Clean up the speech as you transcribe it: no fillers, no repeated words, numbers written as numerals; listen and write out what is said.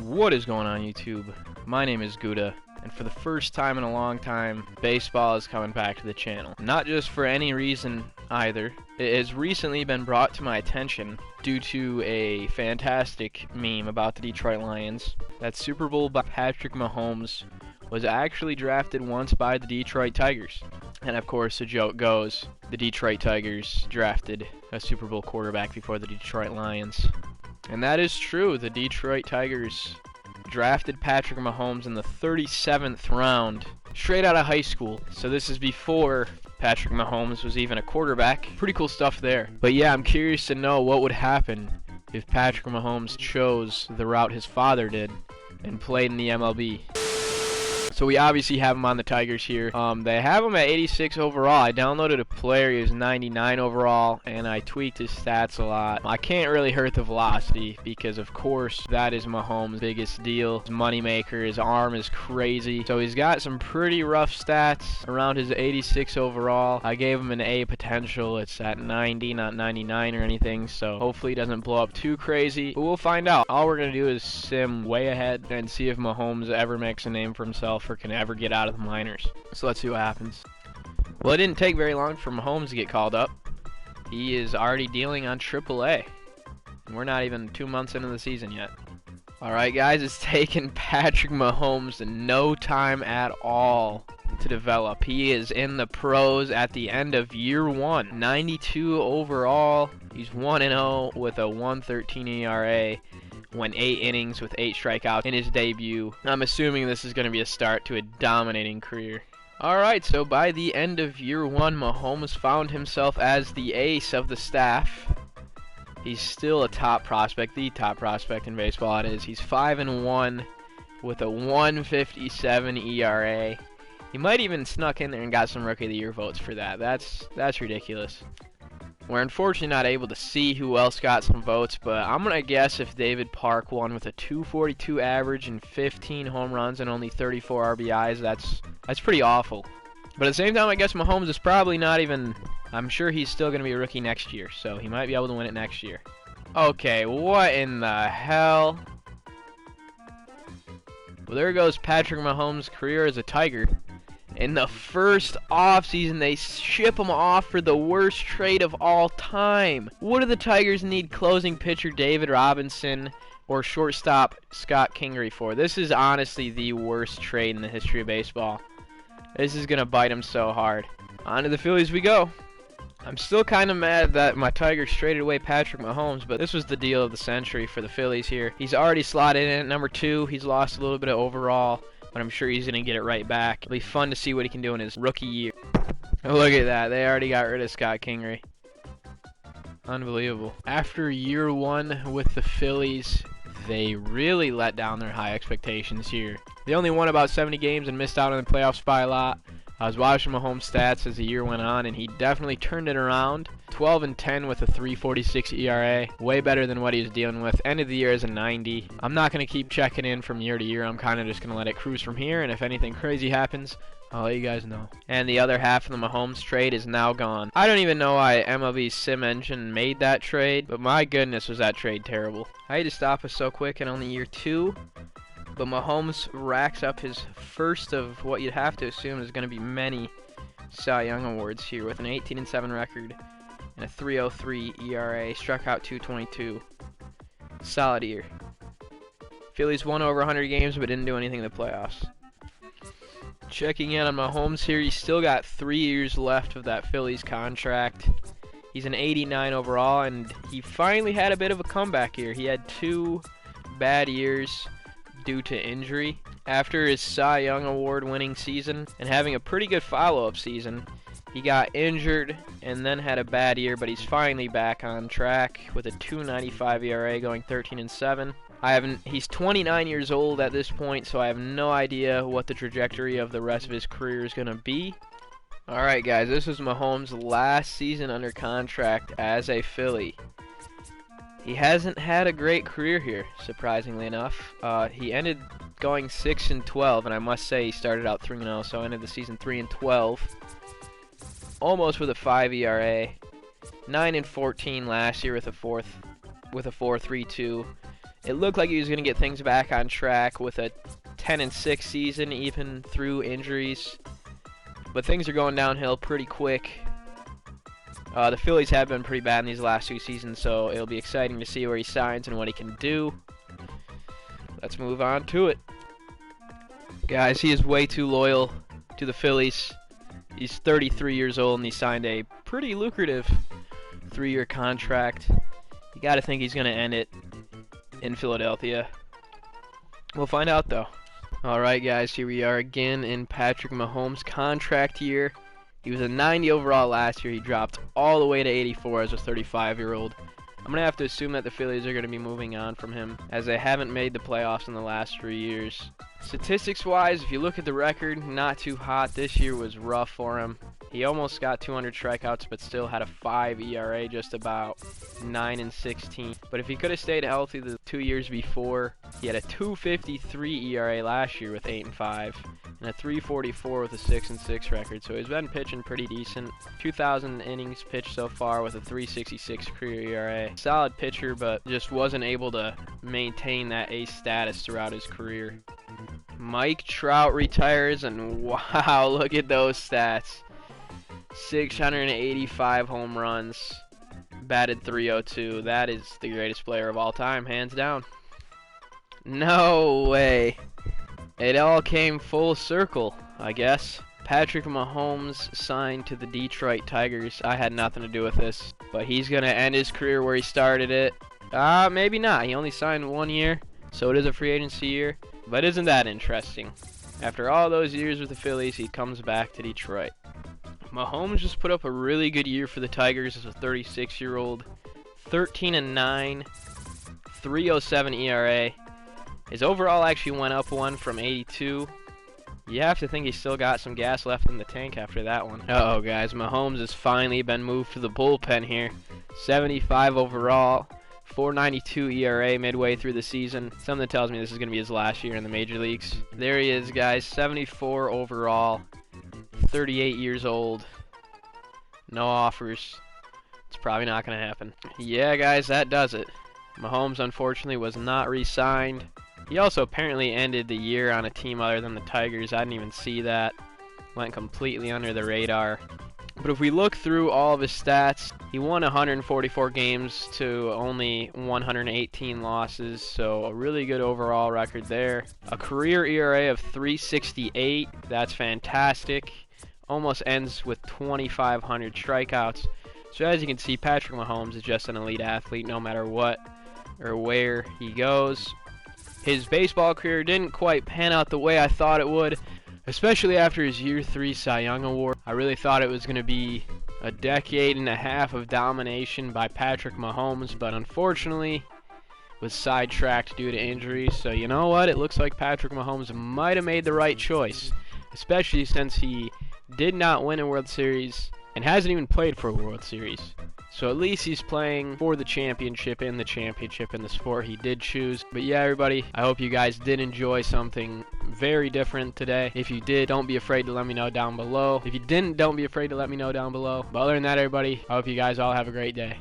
What is going on, YouTube? My name is Gouda, and for the first time in a long time, baseball is coming back to the channel. Not just for any reason either. It has recently been brought to my attention due to a fantastic meme about the Detroit Lions that Super Bowl by Patrick Mahomes was actually drafted once by the Detroit Tigers. And of course, the joke goes, the Detroit Tigers drafted a Super Bowl quarterback before the Detroit Lions. And that is true. The Detroit Tigers drafted Patrick Mahomes in the 37th round, straight out of high school. So this is before Patrick Mahomes was even a quarterback. Pretty cool stuff there. But yeah, I'm curious to know what would happen if Patrick Mahomes chose the route his father did and played in the MLB. So we obviously have him on the Tigers here. They have him at 86 overall. I downloaded a player. He was 99 overall, and I tweaked his stats a lot. I can't really hurt the velocity because, of course, that is Mahomes' biggest deal. His moneymaker. His arm is crazy. So he's got some pretty rough stats around his 86 overall. I gave him an A potential. It's at 90, not 99 or anything. So hopefully he doesn't blow up too crazy. But we'll find out. All we're going to do is sim way ahead and see if Mahomes ever makes a name for himself or can ever get out of the minors. So let's see what happens. Well, it didn't take very long for Mahomes to get called up. He is already dealing on AAA. We're not even 2 months into the season yet. Alright guys, it's taken Patrick Mahomes no time at all to develop. He is in the pros at the end of year one. 92 overall. He's 1-0 with a 1.13 ERA. Went 8 innings with 8 strikeouts in his debut. I'm assuming this is going to be a start to a dominating career. Alright, so by the end of year one, Mahomes found himself as the ace of the staff. He's still a top prospect, the top prospect in baseball it is. He's 5-1 with a 1.57 ERA. He might even snuck in there and got some Rookie of the Year votes for that. That's ridiculous. We're unfortunately not able to see who else got some votes, but I'm going to guess if David Park won with a 242 average and 15 home runs and only 34 RBIs, that's pretty awful. But at the same time, I guess Mahomes is probably not even, I'm sure he's still going to be a rookie next year, so he might be able to win it next year. Okay, what in the hell? Well, there goes Patrick Mahomes' career as a Tiger. In the first offseason, they ship him off for the worst trade of all time. What do the Tigers need closing pitcher David Robinson or shortstop Scott Kingery for? This is honestly the worst trade in the history of baseball. This is going to bite him so hard. On to the Phillies we go. I'm still kind of mad that my Tigers traded away Patrick Mahomes, but this was the deal of the century for the Phillies here. He's already slotted in at number 2. He's lost a little bit of overall, but I'm sure he's going to get it right back. It'll be fun to see what he can do in his rookie year. Oh, look at that. They already got rid of Scott Kingery. Unbelievable. After year one with the Phillies, they really let down their high expectations here. They only won about 70 games and missed out on the playoffs by a lot. I was watching Mahomes' stats as the year went on, and he definitely turned it around. 12-10 with a 3.46 ERA, way better than what he was dealing with. End of the year is a 90. I'm not going to keep checking in from year to year. I'm kind of just going to let it cruise from here, and if anything crazy happens, I'll let you guys know. And the other half of the Mahomes trade is now gone. I don't even know why MLB Sim Engine made that trade, but my goodness was that trade terrible. I had to stop us so quick in only year 2. But Mahomes racks up his first of what you'd have to assume is going to be many Cy Young awards here with an 18-7 record and a 3.03 ERA, struck out 222. Solid year. Phillies won over 100 games but didn't do anything in the playoffs. Checking in on Mahomes here, he's still got 3 years left of that Phillies contract. He's an 89 overall, and he finally had a bit of a comeback here. He had 2 bad years due to injury. After his Cy Young Award winning season and having a pretty good follow-up season, he got injured and then had a bad year, but he's finally back on track with a 2.95 ERA going 13-7. He's 29 years old at this point, so I have no idea what the trajectory of the rest of his career is going to be. Alright guys, this was Mahomes' last season under contract as a Philly. He hasn't had a great career here, surprisingly enough. He ended going 6-12, and I must say he started out 3-0, so ended the season 3-12. Almost with a 5 ERA. 9-14 last year with a 4.32. It looked like he was going to get things back on track with a 10-6 season, even through injuries. But things are going downhill pretty quick. The Phillies have been pretty bad in these last 2 seasons, so it'll be exciting to see where he signs and what he can do. Let's move on to it. Guys, he is way too loyal to the Phillies. He's 33 years old and he signed a pretty lucrative 3-year contract. You got to think he's going to end it in Philadelphia. We'll find out though. Alright guys, here we are again in Patrick Mahomes' contract year. He was a 90 overall last year. He dropped all the way to 84 as a 35-year-old. I'm going to have to assume that the Phillies are going to be moving on from him, as they haven't made the playoffs in the last 3 years. Statistics-wise, if you look at the record, not too hot. This year was rough for him. He almost got 200 strikeouts, but still had a 5 ERA, just about 9-16. But if he could have stayed healthy the 2 years before, he had a 2.53 ERA last year with 8-5, and a 3.44 with a 6-6 record. So he's been pitching pretty decent. 2,000 innings pitched so far with a 3.66 career ERA. Solid pitcher, but just wasn't able to maintain that ace status throughout his career. Mike Trout retires, and wow, look at those stats. 685 home runs, batted .302. That is the greatest player of all time, hands down. No way. It all came full circle, I guess. Patrick Mahomes signed to the Detroit Tigers. I had nothing to do with this, but he's going to end his career where he started it. Maybe not. He only signed 1 year, so it is a free agency year. But isn't that interesting? After all those years with the Phillies, he comes back to Detroit. Mahomes just put up a really good year for the Tigers as a 36-year-old. 13-9, 3.07 ERA. His overall actually went up 1 from 82. You have to think he's still got some gas left in the tank after that one. Uh-oh, guys. Mahomes has finally been moved to the bullpen here. 75 overall. 4.92 ERA midway through the season. Something tells me this is going to be his last year in the major leagues. There he is, guys. 74 overall. 38 years old. No offers. It's probably not going to happen. Yeah, guys, that does it. Mahomes, unfortunately, was not re-signed. He also apparently ended the year on a team other than the Tigers. I didn't even see that. Went completely under the radar. But if we look through all of his stats, he won 144 games to only 118 losses, so a really good overall record there. A career ERA of 3.68, that's fantastic. Almost ends with 2,500 strikeouts. So as you can see, Patrick Mahomes is just an elite athlete no matter what or where he goes. His baseball career didn't quite pan out the way I thought it would, especially after his Year 3 Cy Young Award. I really thought it was going to be a decade and a half of domination by Patrick Mahomes, but unfortunately was sidetracked due to injuries. So you know what? It looks like Patrick Mahomes might have made the right choice, especially since he did not win a World Series and hasn't even played for a World Series. So at least he's playing for the championship in the sport he did choose. But yeah, everybody, I hope you guys did enjoy something very different today. If you did, don't be afraid to let me know down below. If you didn't, don't be afraid to let me know down below. But other than that, everybody, I hope you guys all have a great day.